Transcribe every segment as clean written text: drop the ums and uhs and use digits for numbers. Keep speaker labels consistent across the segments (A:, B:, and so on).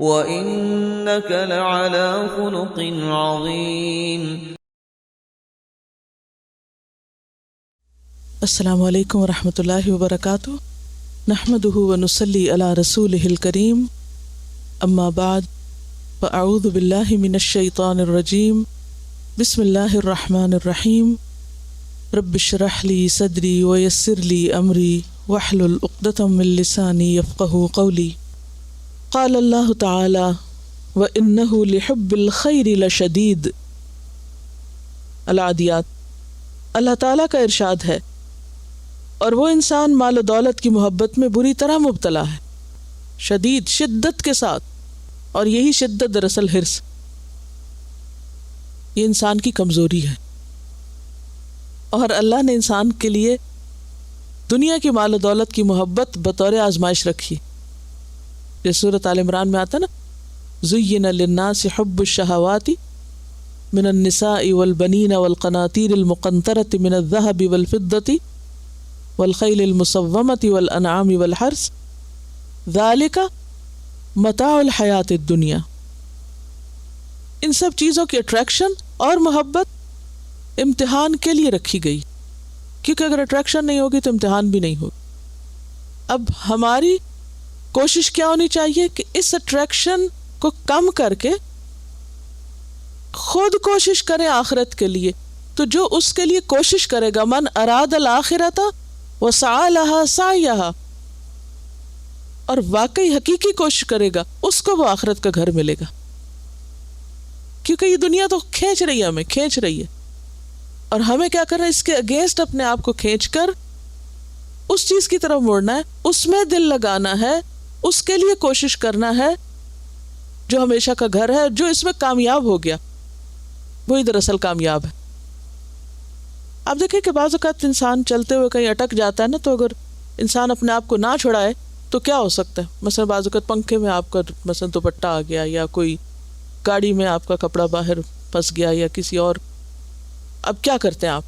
A: وَإِنَّكَ لَعَلَى خُلُقٍ عَظِيمٍ.
B: السلام علیکم ورحمۃ اللہ وبرکاتہ. نحمدہ ونصلی علی رسولہ الکریم. اما بعد فاعوذ باللہ من الشیطان الرجیم. بسم اللہ الرحمن الرحیم. رب اشرح لی صدری ویسر لی امری واحلل عقدۃ من لسانی یفقہوا قولی. قال اللہ تعالی وَإِنَّهُ لِحُبِّ الْخَيْرِ لَشَدِيدٌ. العادیات. اللہ تعالیٰ کا ارشاد ہے، اور وہ انسان مال و دولت کی محبت میں بری طرح مبتلا ہے، شدید، شدت کے ساتھ. اور یہی شدت دراصل حرص، یہ انسان کی کمزوری ہے. اور اللہ نے انسان کے لیے دنیا کی مال و دولت کی محبت بطور آزمائش رکھی. جیسے سورۃ آل عمران میں آتا نا، زُيِّنَ لِلنَّاسِ حُبُّ الشَّهَوَاتِ مِنَ النِّسَاءِ وَالْبَنِينَ وَالْقَنَاطِيرِ الْمُقَنطَرَةِ مِنَ الذَّهَبِ وَالْفِضَّةِ وَالْخَيْلِ الْمُسَوَّمَةِ وَالْأَنْعَامِ وَالْحَرْثِ ذَلِكَ مَتَاعُ الْحَيَاةِ الدُّنْيَا. ان سب چیزوں کی اٹریکشن اور محبت امتحان کے لیے رکھی گئی، کیونکہ اگر اٹریکشن نہیں ہوگی تو امتحان بھی نہیں ہوگا. اب ہماری کوشش کیا ہونی چاہیے کہ اس اٹریکشن کو کم کر کے خود کوشش کریں آخرت کے لیے. تو جو اس کے لیے کوشش کرے گا، من اراد الآخرۃ وسعی لہا سعیہا، اور واقعی حقیقی کوشش کرے گا، اس کو وہ آخرت کا گھر ملے گا. کیونکہ یہ دنیا تو کھینچ رہی ہے، ہمیں کھینچ رہی ہے، اور ہمیں کیا کرنا ہے؟ اس کے اگینسٹ اپنے آپ کو کھینچ کر اس چیز کی طرف موڑنا ہے، اس میں دل لگانا ہے، اس کے لیے کوشش کرنا ہے جو ہمیشہ کا گھر ہے. جو اس میں کامیاب ہو گیا وہی دراصل کامیاب ہے. آپ دیکھیں کہ بعض اوقات انسان چلتے ہوئے کہیں اٹک جاتا ہے نا، تو اگر انسان اپنے آپ کو نہ چھڑائے تو کیا ہو سکتا ہے؟ مثلا بعض اوقات پنکھے میں آپ کا مثلا دوپٹہ آ گیا، یا کوئی گاڑی میں آپ کا کپڑا باہر پھنس گیا، یا کسی اور. اب کیا کرتے ہیں آپ؟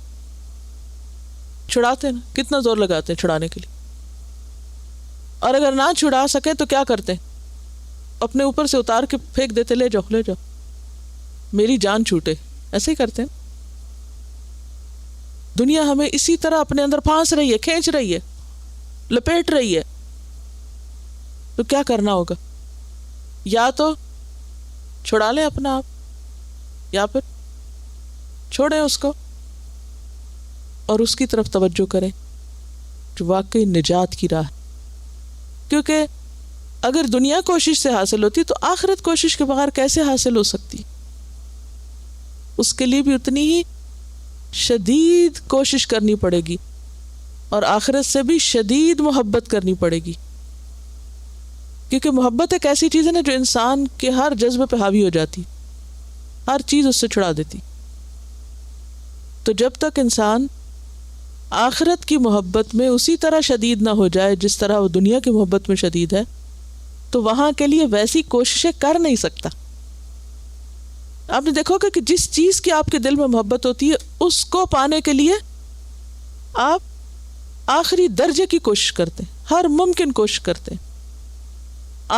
B: چھڑاتے ہیں نا، کتنا زور لگاتے ہیں چھڑانے کے لیے. اور اگر نہ چھڑا سکے تو کیا کرتے ہیں؟ اپنے اوپر سے اتار کے پھینک دیتے، لے جاؤ لے جاؤ، میری جان چھوٹے. ایسے ہی کرتے ہیں. دنیا ہمیں اسی طرح اپنے اندر پھانس رہی ہے، کھینچ رہی ہے، لپیٹ رہی ہے. تو کیا کرنا ہوگا؟ یا تو چھڑا لیں اپنا آپ، یا پھر چھوڑیں اس کو اور اس کی طرف توجہ کریں جو واقعی نجات کی راہ. کیونکہ اگر دنیا کوشش سے حاصل ہوتی تو آخرت کوشش کے بغیر کیسے حاصل ہو سکتی؟ اس کے لیے بھی اتنی ہی شدید کوشش کرنی پڑے گی، اور آخرت سے بھی شدید محبت کرنی پڑے گی. کیونکہ محبت ایک ایسی چیز ہے نا جو انسان کے ہر جذبے پہ حاوی ہو جاتی، ہر چیز اس سے چھڑا دیتی. تو جب تک انسان آخرت کی محبت میں اسی طرح شدید نہ ہو جائے جس طرح وہ دنیا کی محبت میں شدید ہے، تو وہاں کے لیے ویسی کوششیں کر نہیں سکتا. آپ نے دیکھو کہ جس چیز کی آپ کے دل میں محبت ہوتی ہے، اس کو پانے کے لیے آپ آخری درجے کی کوشش کرتے ہیں، ہر ممکن کوشش کرتے ہیں.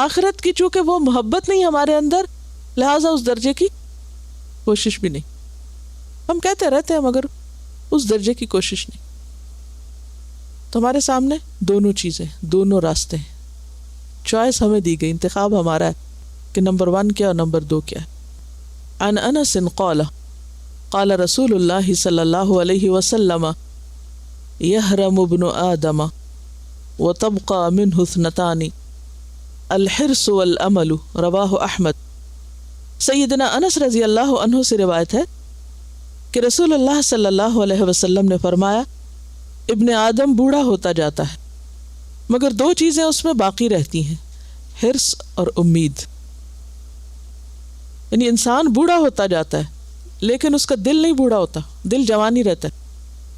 B: آخرت کی چونکہ وہ محبت نہیں ہمارے اندر، لہٰذا اس درجے کی کوشش بھی نہیں. ہم کہتے رہتے ہیں مگر اس درجے کی کوشش نہیں. تو ہمارے سامنے دونوں چیزیں، دونوں راستے ہیں. چوائس ہمیں دی گئی، انتخاب ہمارا ہے کہ نمبر 1 کیا اور نمبر 2 کیا ہے. عن انس قال قال رسول اللہ صلی اللہ علیہ وسلم یحرم ابن آدم وتبقى منه اثنتان الحرص والامل. رواہ احمد. سیدنا انس رضی اللہ عنہ سے روایت ہے کہ رسول اللہ صلی اللہ علیہ وسلم نے فرمایا، ابن آدم بوڑھا ہوتا جاتا ہے مگر 2 چیزیں اس میں باقی رہتی ہیں، حرص اور امید. یعنی انسان بوڑھا ہوتا جاتا ہے لیکن اس کا دل نہیں بوڑھا ہوتا، دل جوان ہی رہتا ہے.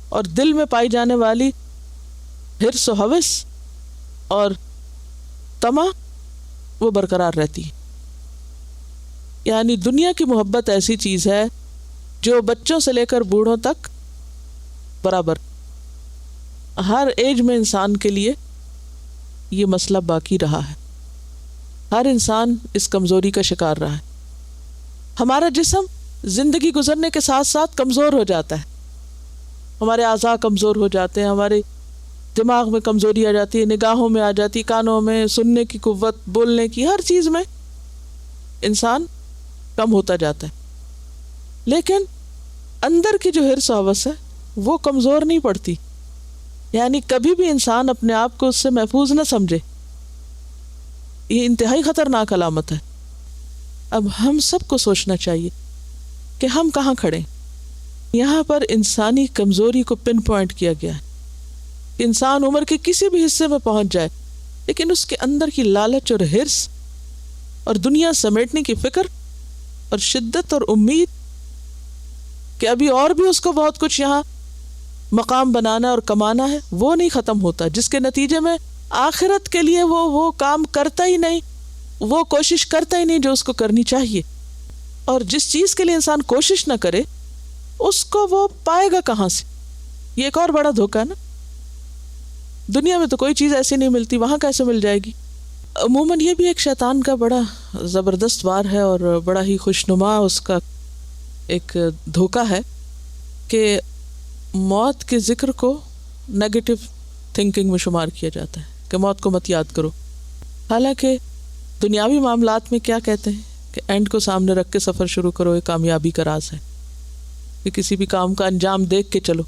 B: اور دل میں پائی جانے والی حرص و ہوس اور طمع وہ برقرار رہتی ہے. یعنی دنیا کی محبت ایسی چیز ہے جو بچوں سے لے کر بوڑھوں تک برابر، ہر ایج میں انسان کے لیے یہ مسئلہ باقی رہا ہے. ہر انسان اس کمزوری کا شکار رہا ہے. ہمارا جسم زندگی گزرنے کے ساتھ ساتھ کمزور ہو جاتا ہے. ہمارے اعضاء کمزور ہو جاتے ہیں، ہمارے دماغ میں کمزوری آ جاتی ہے، نگاہوں میں آ جاتی، کانوں میں، سننے کی قوت، بولنے کی، ہر چیز میں انسان کم ہوتا جاتا ہے. لیکن اندر کی جو حرص و ہوس ہے وہ کمزور نہیں پڑتی. یعنی کبھی بھی انسان اپنے آپ کو اس سے محفوظ نہ سمجھے. یہ انتہائی خطرناک علامت ہے. اب ہم سب کو سوچنا چاہیے کہ ہم کہاں کھڑے. یہاں پر انسانی کمزوری کو پن پوائنٹ کیا گیا ہے. انسان عمر کے کسی بھی حصے میں پہنچ جائے لیکن اس کے اندر کی لالچ اور حرص اور دنیا سمیٹنے کی فکر اور شدت اور امید کہ ابھی اور بھی اس کو بہت کچھ یہاں مقام بنانا اور کمانا ہے، وہ نہیں ختم ہوتا، جس کے نتیجے میں آخرت کے لیے وہ کام کرتا ہی نہیں، وہ کوشش کرتا ہی نہیں جو اس کو کرنی چاہیے. اور جس چیز کے لیے انسان کوشش نہ کرے اس کو وہ پائے گا کہاں سے؟ یہ ایک اور بڑا دھوکہ ہے نا. دنیا میں تو کوئی چیز ایسی نہیں ملتی، وہاں کیسے مل جائے گی؟ عموماً یہ بھی ایک شیطان کا بڑا زبردست وار ہے اور بڑا ہی خوشنما اس کا ایک دھوکہ ہے کہ موت کے ذکر کو نیگیٹو تھنکنگ میں شمار کیا جاتا ہے کہ موت کو مت یاد کرو. حالانکہ دنیاوی معاملات میں کیا کہتے ہیں کہ اینڈ کو سامنے رکھ کے سفر شروع کرو، یہ کامیابی کا راز ہے کہ کسی بھی کام کا انجام دیکھ کے چلو.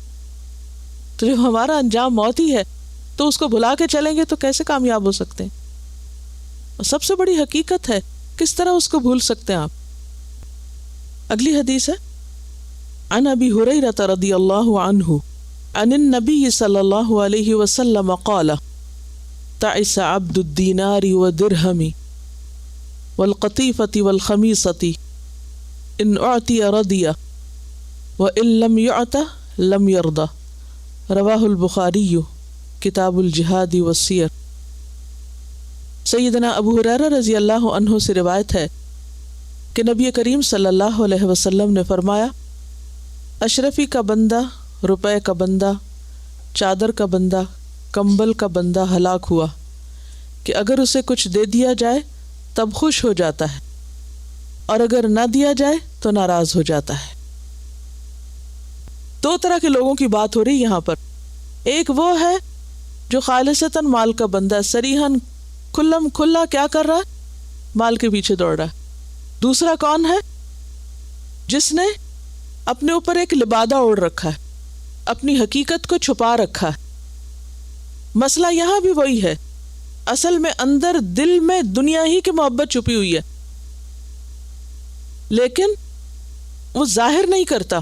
B: تو جب ہمارا انجام موت ہی ہے تو اس کو بھلا کے چلیں گے تو کیسے کامیاب ہو سکتے ہیں؟ اور سب سے بڑی حقیقت ہے کس طرح اس کو بھول سکتے ہیں آپ؟ اگلی حدیث ہے عن ابی ہریرہ رضی اللہ عنہ عن النبی صلی اللہ علیہ وسلم قال تعس عبد الدینار والدرہم والقطیفة والخمیصة ان اعطی رضی وان لم يعط لم يرضى. رواہ البخاری کتاب الجہاد والسیر. سیدنا ابو ہریرہ رضی اللہ عنہ سے روایت ہے کہ نبی کریم صلی اللہ علیہ وسلم نے فرمایا، اشرفی کا بندہ، روپے کا بندہ، چادر کا بندہ، کمبل کا بندہ ہلاک ہوا کہ اگر اسے کچھ دے دیا جائے تب خوش ہو جاتا ہے اور اگر نہ دیا جائے تو ناراض ہو جاتا ہے. دو طرح کے لوگوں کی بات ہو رہی یہاں پر. ایک وہ ہے جو خالصتاً مال کا بندہ، صریحاً کھلم کھلا کیا کر رہا ہے؟ مال کے پیچھے دوڑ رہا ہے. دوسرا کون ہے؟ جس نے اپنے اوپر ایک لبادہ اوڑھ رکھا ہے، اپنی حقیقت کو چھپا رکھا ہے. مسئلہ یہاں بھی وہی ہے، اصل میں اندر دل میں دنیا ہی کی محبت چھپی ہوئی ہے لیکن وہ ظاہر نہیں کرتا.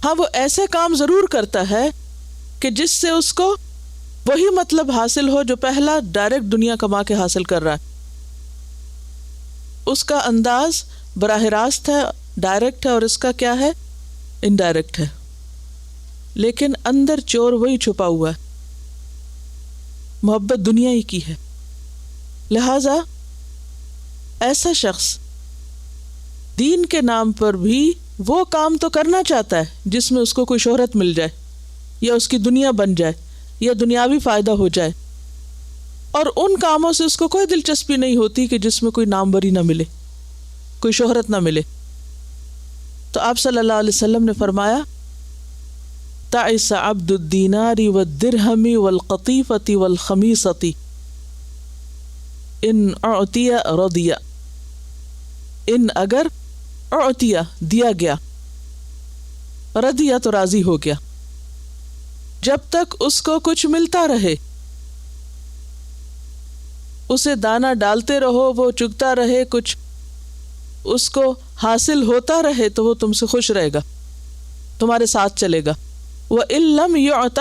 B: ہاں وہ ایسے کام ضرور کرتا ہے کہ جس سے اس کو وہی مطلب حاصل ہو جو پہلا ڈائریکٹ دنیا کما کے حاصل کر رہا ہے. اس کا انداز براہ راست ہے، ڈائریکٹ ہے، اور اس کا کیا ہے؟ انڈائریکٹ ہے. لیکن اندر چور وہی چھپا ہوا ہے، محبت دنیا ہی کی ہے. لہذا ایسا شخص دین کے نام پر بھی وہ کام تو کرنا چاہتا ہے جس میں اس کو کوئی شہرت مل جائے یا اس کی دنیا بن جائے یا دنیاوی فائدہ ہو جائے، اور ان کاموں سے اس کو کوئی دلچسپی نہیں ہوتی کہ جس میں کوئی ناموری نہ ملے، کوئی شہرت نہ ملے. تو آپ صلی اللہ علیہ وسلم نے فرمایا، تعس عبد الدینار والدرہم والقطیفة والخمیصة ان اعطی رضی. ان اگر اعطی دیا گیا، رضی تو راضی ہو گیا. جب تک اس کو کچھ ملتا رہے، اسے دانہ ڈالتے رہو، وہ چگتا رہے، کچھ اس کو حاصل ہوتا رہے تو وہ تم سے خوش رہے گا، تمہارے ساتھ چلے گا. وَإِن لَّمْ يُعْطَ،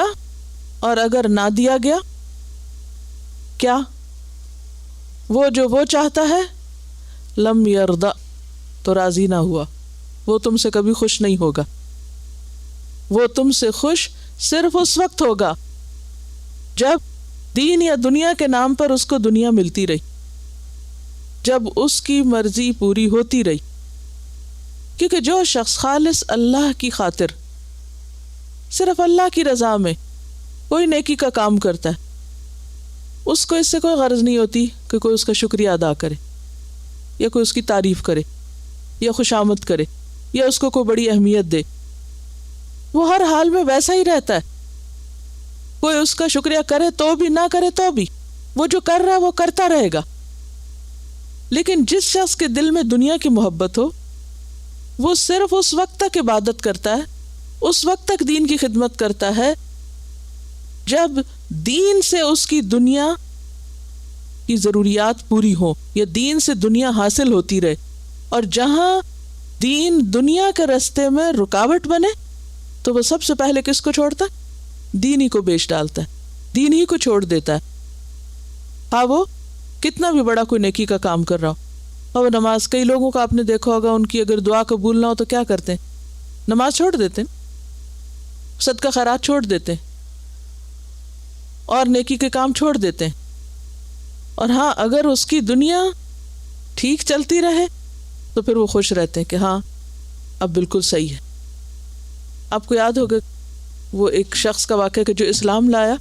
B: اور اگر نہ دیا گیا، کیا؟ وہ جو وہ چاہتا ہے، لم یرضا، تو راضی نہ ہوا، وہ تم سے کبھی خوش نہیں ہوگا. وہ تم سے خوش صرف اس وقت ہوگا جب دین یا دنیا کے نام پر اس کو دنیا ملتی رہی، جب اس کی مرضی پوری ہوتی رہی. کیونکہ جو شخص خالص اللہ کی خاطر، صرف اللہ کی رضا میں کوئی نیکی کا کام کرتا ہے، اس کو اس سے کوئی غرض نہیں ہوتی کہ کہ کوئی اس کا شکریہ ادا کرے یا کوئی اس کی تعریف کرے یا خوشامد کرے یا اس کو کوئی بڑی اہمیت دے. وہ ہر حال میں ویسا ہی رہتا ہے. کوئی اس کا شکریہ کرے تو بھی نہ کرے تو بھی وہ جو کر رہا ہے وہ کرتا رہے گا. لیکن جس شخص کے دل میں دنیا کی محبت ہو وہ صرف اس وقت تک عبادت کرتا ہے, اس وقت تک دین کی خدمت کرتا ہے جب دین سے اس کی دنیا کی ضروریات پوری ہوں یا دین سے دنیا حاصل ہوتی رہے. اور جہاں دین دنیا کے راستے میں رکاوٹ بنے تو وہ سب سے پہلے کس کو چھوڑتا ہے؟ دین ہی کو بیچ ڈالتا ہے, دین ہی کو چھوڑ دیتا ہے. ہاں وہ کتنا بھی بڑا کوئی نیکی کا کام کر رہا ہو. اور نماز, کئی لوگوں کو آپ نے دیکھا ہوگا ان کی اگر دعا قبول نہ ہو تو کیا کرتے ہیں؟ نماز چھوڑ دیتے ہیں, صدقہ خیرات چھوڑ دیتے ہیں اور نیکی کے کام چھوڑ دیتے ہیں. اور ہاں اگر اس کی دنیا ٹھیک چلتی رہے تو پھر وہ خوش رہتے ہیں کہ ہاں اب بالکل صحیح ہے. آپ کو یاد ہوگا وہ ایک شخص کا واقعہ کہ جو اسلام لایا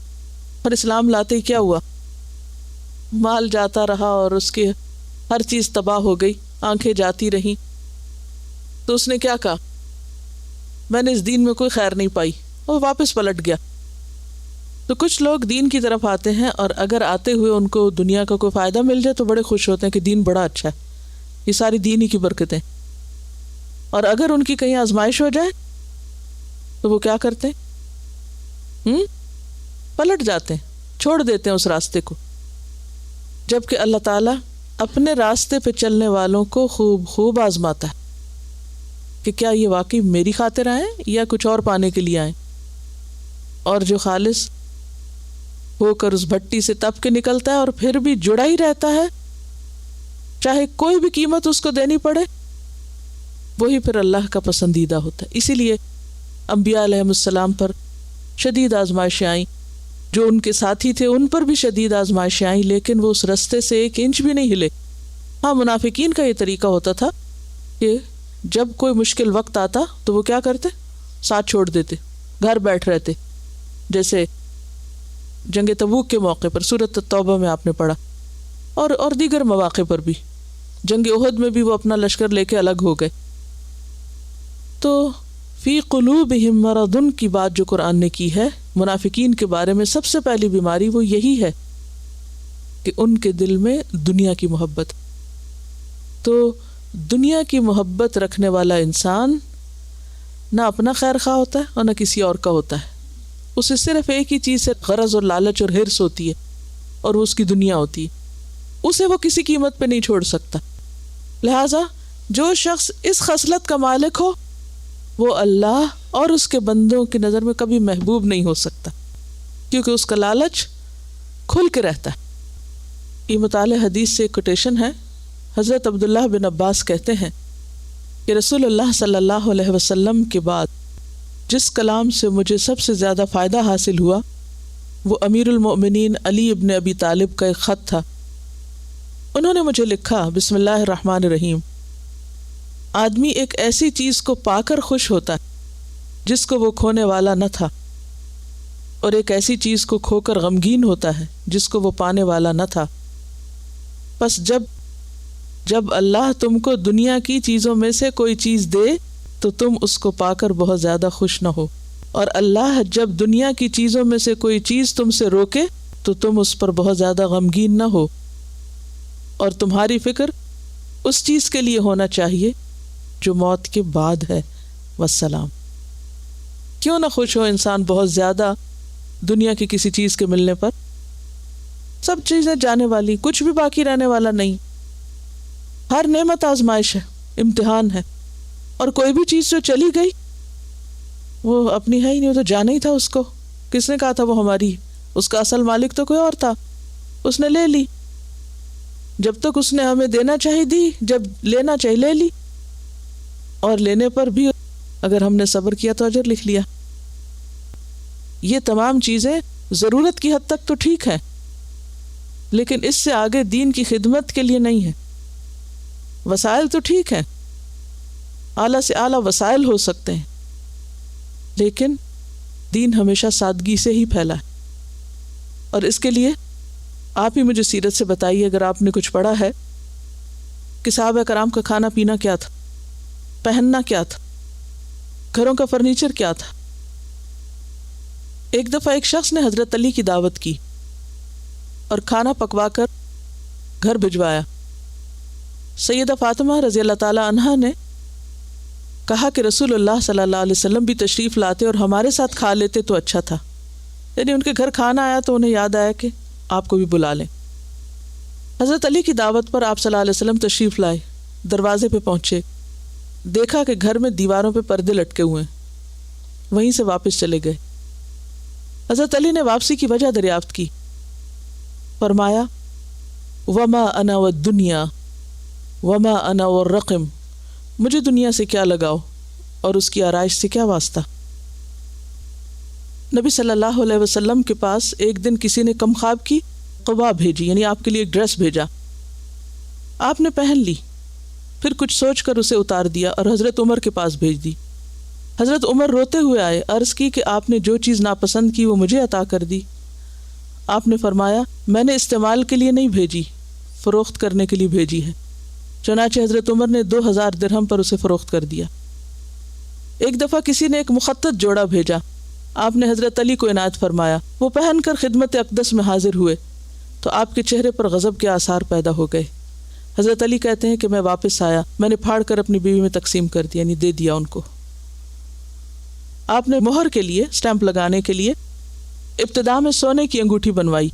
B: اور اسلام لاتے ہی کیا ہوا؟ مال جاتا رہا اور اس کی ہر چیز تباہ ہو گئی, آنکھیں جاتی رہیں. تو اس نے کیا کہا؟ میں نے اس دین میں کوئی خیر نہیں پائی, اور واپس پلٹ گیا. تو کچھ لوگ دین کی طرف آتے ہیں اور اگر آتے ہوئے ان کو دنیا کا کوئی فائدہ مل جائے تو بڑے خوش ہوتے ہیں کہ دین بڑا اچھا ہے, یہ ساری دین ہی کی برکتیں. اور اگر ان کی کہیں آزمائش ہو جائے تو وہ کیا کرتے ہیں؟ پلٹ جاتے ہیں, چھوڑ دیتے ہیں اس راستے کو. جبکہ اللہ تعالیٰ اپنے راستے پہ چلنے والوں کو خوب خوب آزماتا ہے کہ کیا یہ واقعی میری خاطر آئیں یا کچھ اور پانے کے لیے آئیں. اور جو خالص ہو کر اس بھٹی سے تپ کے نکلتا ہے اور پھر بھی جڑا ہی رہتا ہے چاہے کوئی بھی قیمت اس کو دینی پڑے, وہی پھر اللہ کا پسندیدہ ہوتا ہے. اسی لیے انبیاء علیہ السلام پر شدید آزمائشیں آئیں, جو ان کے ساتھی تھے ان پر بھی شدید آزمائشیں آئیں, لیکن وہ اس رستے سے ایک انچ بھی نہیں ہلے. ہاں منافقین کا یہ طریقہ ہوتا تھا کہ جب کوئی مشکل وقت آتا تو وہ کیا کرتے؟ ساتھ چھوڑ دیتے, گھر بیٹھ رہتے. جیسے جنگ تبوک کے موقع پر سورۃ التوبہ میں آپ نے پڑھا, اور دیگر مواقع پر بھی. جنگ احد میں بھی وہ اپنا لشکر لے کے الگ ہو گئے. تو فی قلوبہم مرض کی بات جو قرآن نے کی ہے منافقین کے بارے میں, سب سے پہلی بیماری وہ یہی ہے کہ ان کے دل میں دنیا کی محبت. تو دنیا کی محبت رکھنے والا انسان نہ اپنا خیر خواہ ہوتا ہے اور نہ کسی اور کا ہوتا ہے. اسے صرف ایک ہی چیز سے غرض اور لالچ اور حرص ہوتی ہے, اور وہ اس کی دنیا ہوتی ہے. اسے وہ کسی قیمت پہ نہیں چھوڑ سکتا. لہذا جو شخص اس خصلت کا مالک ہو وہ اللہ اور اس کے بندوں کی نظر میں کبھی محبوب نہیں ہو سکتا, کیونکہ اس کا لالچ کھل کے رہتا ہے. یہ مطالعہ حدیث سے ایک کوٹیشن ہے. حضرت عبداللہ بن عباس کہتے ہیں کہ رسول اللہ صلی اللہ علیہ وسلم کے بعد جس کلام سے مجھے سب سے زیادہ فائدہ حاصل ہوا وہ امیر المؤمنین علی ابن ابی طالب کا ایک خط تھا. انہوں نے مجھے لکھا, بسم اللہ الرحمن الرحیم, آدمی ایک ایسی چیز کو پا کر خوش ہوتا ہے جس کو وہ کھونے والا نہ تھا, اور ایک ایسی چیز کو کھو کر غمگین ہوتا ہے جس کو وہ پانے والا نہ تھا. پس جب اللہ تم کو دنیا کی چیزوں میں سے کوئی چیز دے تو تم اس کو پا کر بہت زیادہ خوش نہ ہو, اور اللہ جب دنیا کی چیزوں میں سے کوئی چیز تم سے روکے تو تم اس پر بہت زیادہ غمگین نہ ہو, اور تمہاری فکر اس چیز کے لیے ہونا چاہیے جو موت کے بعد ہے. والسلام. کیوں نہ خوش ہو انسان بہت زیادہ دنیا کی کسی چیز کے ملنے پر؟ سب چیزیں جانے والی, کچھ بھی باقی رہنے والا نہیں. ہر نعمت آزمائش ہے, امتحان ہے, اور کوئی بھی چیز جو چلی گئی وہ اپنی ہے ہی نہیں, وہ تو جانا ہی تھا. اس کو کس نے کہا تھا وہ ہماری؟ اس کا اصل مالک تو کوئی اور تھا, اس نے لے لی. جب تک اس نے ہمیں دینا چاہیے دی, جب لینا چاہیے لے لی, اور لینے پر بھی اگر ہم نے صبر کیا تو اجر لکھ لیا. یہ تمام چیزیں ضرورت کی حد تک تو ٹھیک ہے, لیکن اس سے آگے دین کی خدمت کے لیے نہیں ہے. وسائل تو ٹھیک ہیں, اعلیٰ سے اعلیٰ وسائل ہو سکتے ہیں, لیکن دین ہمیشہ سادگی سے ہی پھیلا ہے, اور اس کے لیے آپ ہی مجھے سیرت سے بتائیے، اگر آپ نے کچھ پڑھا ہے کہ صحابہ کرام کا کھانا پینا کیا تھا، پہننا کیا تھا، گھروں کا فرنیچر کیا تھا۔ ایک دفعہ ایک شخص نے حضرت علی کی دعوت کی اور کھانا پکوا کر گھر بھجوایا۔ سیدہ فاطمہ رضی اللہ تعالی عنہا نے کہا کہ رسول اللہ صلی اللہ علیہ وسلم بھی تشریف لاتے اور ہمارے ساتھ کھا لیتے تو اچھا تھا۔ یعنی ان کے گھر کھانا آیا تو انہیں یاد آیا کہ آپ کو بھی بلا لیں۔ حضرت علی کی دعوت پر آپ صلی اللہ علیہ وسلم تشریف لائے، دروازے پہ پہنچے، دیکھا کہ گھر میں دیواروں پہ پردے لٹکے ہوئے ہیں، وہیں سے واپس چلے گئے۔ حضرت علی نے واپسی کی وجہ دریافت کی، فرمایا وما انا والدنیا وما انا والرقم، مجھے دنیا سے کیا لگاؤ اور اس کی آرائش سے کیا واسطہ۔ نبی صلی اللہ علیہ وسلم کے پاس ایک دن کسی نے کم خواب کی قبا بھیجی، یعنی آپ کے لیے ایک ڈریس بھیجا، آپ نے پہن لی، پھر کچھ سوچ کر اسے اتار دیا اور حضرت عمر کے پاس بھیج دی۔ حضرت عمر روتے ہوئے آئے، عرض کی کہ آپ نے جو چیز ناپسند کی وہ مجھے عطا کر دی۔ آپ نے فرمایا میں نے استعمال کے لیے نہیں بھیجی، فروخت کرنے کے لیے بھیجی ہے۔ چنانچہ حضرت عمر نے 2000 درہم پر اسے فروخت کر دیا۔ ایک دفعہ کسی نے ایک مخطط جوڑا بھیجا، آپ نے حضرت علی کو عنایت فرمایا، وہ پہن کر خدمت اقدس میں حاضر ہوئے تو آپ کے چہرے پر غضب کے آثار پیدا ہو گئے۔ حضرت علی کہتے ہیں کہ میں واپس آیا، میں نے پھاڑ کر اپنی بیوی میں تقسیم کر دیا، یعنی دے دیا ان کو۔ آپ نے مہر کے لیے، اسٹیمپ لگانے کے لیے ابتدا میں سونے کی انگوٹھی بنوائی،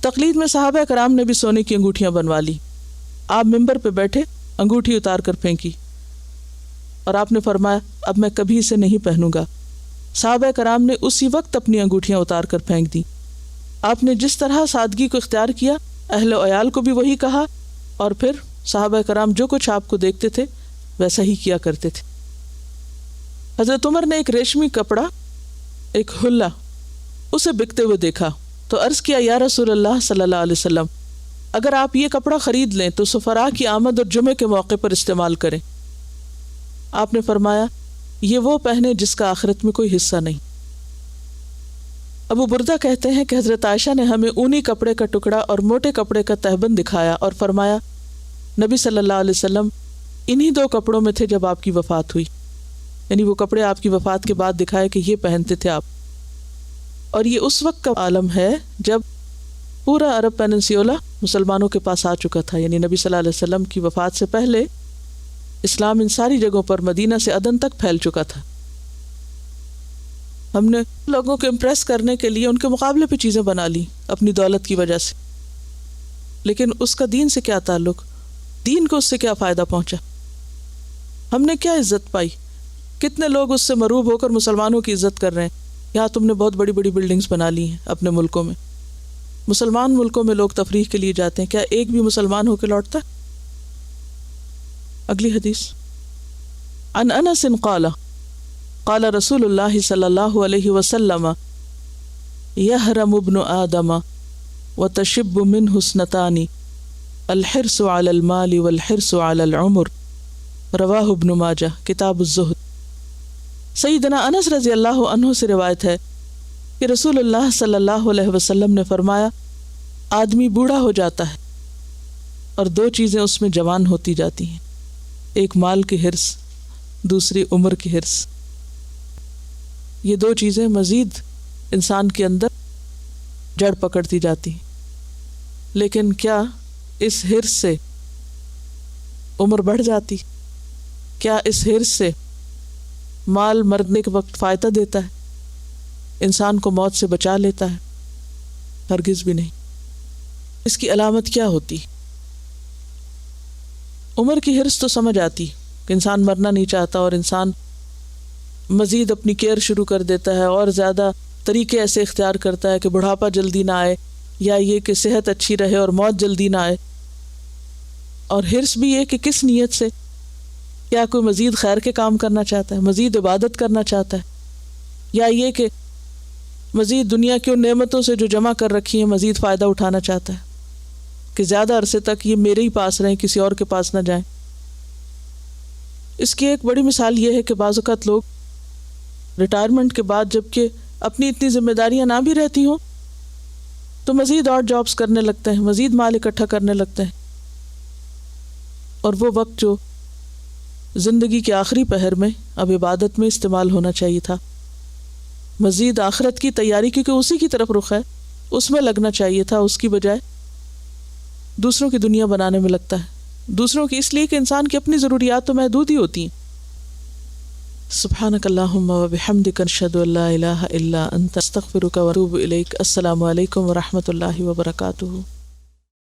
B: تقلید میں صحابہ کرام نے بھی سونے کی انگوٹھیاں بنوا لی۔ آپ ممبر پہ بیٹھے، انگوٹھی اتار کر پھینکی اور آپ نے فرمایا اب میں کبھی اسے نہیں پہنوں گا۔ صحابہ کرام نے اسی وقت اپنی انگوٹھیاں اتار کر پھینک دی۔ آپ نے جس طرح سادگی کو اختیار کیا، اہل و عیال کو بھی وہی کہا، اور پھر صحابہ کرام جو کچھ آپ کو دیکھتے تھے ویسا ہی کیا کرتے تھے۔ حضرت عمر نے ایک ریشمی کپڑا، ایک حلہ، اسے بکتے ہوئے دیکھا تو عرض کیا یا رسول اللہ صلی اللہ علیہ وسلم، اگر آپ یہ کپڑا خرید لیں تو سفراء کی آمد اور جمعے کے موقع پر استعمال کریں۔ آپ نے فرمایا یہ وہ پہنے جس کا آخرت میں کوئی حصہ نہیں۔ ابو بردہ کہتے ہیں کہ حضرت عائشہ نے ہمیں اونی کپڑے کا ٹکڑا اور موٹے کپڑے کا تہبند دکھایا اور فرمایا نبی صلی اللہ علیہ وسلم انہی 2 کپڑوں میں تھے جب آپ کی وفات ہوئی، یعنی وہ کپڑے آپ کی وفات کے بعد دکھائے کہ یہ پہنتے تھے آپ۔ اور یہ اس وقت کا عالم ہے جب پورا عرب پیننسیولا مسلمانوں کے پاس آ چکا تھا، یعنی نبی صلی اللہ علیہ وسلم کی وفات سے پہلے اسلام ان ساری جگہوں پر مدینہ سے عدن تک پھیل چکا تھا۔ ہم نے لوگوں کو امپریس کرنے کے لیے ان کے مقابلے پہ چیزیں بنا لی اپنی دولت کی وجہ سے، لیکن اس کا دین سے کیا تعلق؟ دین کو اس سے کیا فائدہ پہنچا؟ ہم نے کیا عزت پائی؟ کتنے لوگ اس سے مروب ہو کر مسلمانوں کی عزت کر رہے ہیں۔ یہاں تم نے بہت بڑی بڑی بلڈنگز بنا لی ہیں اپنے ملکوں میں، مسلمان ملکوں میں لوگ تفریح کے لیے جاتے ہیں، کیا ایک بھی مسلمان ہو کے لوٹتا؟ اگلی حدیث، عن انس قال قال رسول اللہ صلی اللہ علیہ وسلم یحرم ابن آدم وتشب منہ اثنتان الحرص علی المال والحرص علی العمر، رواہ ابن ماجہ کتاب الزہد۔ سیدنا انس رضی اللہ عنہ سے روایت ہے کہ رسول اللہ صلی اللہ علیہ وسلم نے فرمایا آدمی بوڑھا ہو جاتا ہے اور 2 چیزیں اس میں جوان ہوتی جاتی ہیں، ایک مال کی حرص، دوسری عمر کی حرص۔ یہ 2 چیزیں مزید انسان کے اندر جڑ پکڑتی جاتی ہیں، لیکن کیا اس حرص سے عمر بڑھ جاتی؟ کیا اس حرص سے مال مرنے کے وقت فائدہ دیتا ہے، انسان کو موت سے بچا لیتا ہے؟ ہرگز بھی نہیں۔ اس کی علامت کیا ہوتی؟ عمر کی حرص تو سمجھ آتی کہ انسان مرنا نہیں چاہتا اور انسان مزید اپنی کیئر شروع کر دیتا ہے اور زیادہ طریقے ایسے اختیار کرتا ہے کہ بڑھاپا جلدی نہ آئے، یا یہ کہ صحت اچھی رہے اور موت جلدی نہ آئے۔ اور حرص بھی یہ کہ کس نیت سے، کیا کوئی مزید خیر کے کام کرنا چاہتا ہے، مزید عبادت کرنا چاہتا ہے، یا یہ کہ مزید دنیا کی ان نعمتوں سے جو جمع کر رکھی ہیں مزید فائدہ اٹھانا چاہتا ہے کہ زیادہ عرصے تک یہ میرے ہی پاس رہیں، کسی اور کے پاس نہ جائیں۔ اس کی ایک بڑی مثال یہ ہے کہ بعض اوقات لوگ ریٹائرمنٹ کے بعد جب کہ اپنی اتنی ذمہ داریاں نہ بھی رہتی ہوں تو مزید اور جابز کرنے لگتے ہیں، مزید مال اکٹھا کرنے لگتے ہیں، اور وہ وقت جو زندگی کے آخری پہر میں اب عبادت میں استعمال ہونا چاہیے تھا، مزید آخرت کی تیاری، کیونکہ اسی کی طرف رخ ہے، اس میں لگنا چاہیے تھا، اس کی بجائے دوسروں کی دنیا بنانے میں لگتا ہے، دوسروں کی، اس لیے کہ انسان کی اپنی ضروریات تو محدود ہی ہوتی ہیں۔ سبحانک اللہم و بحمدک، اشہد ان لا الہ الا انت، استغفرک و اتوب الیک۔ السلام علیکم و رحمۃ اللہ وبرکاتہ۔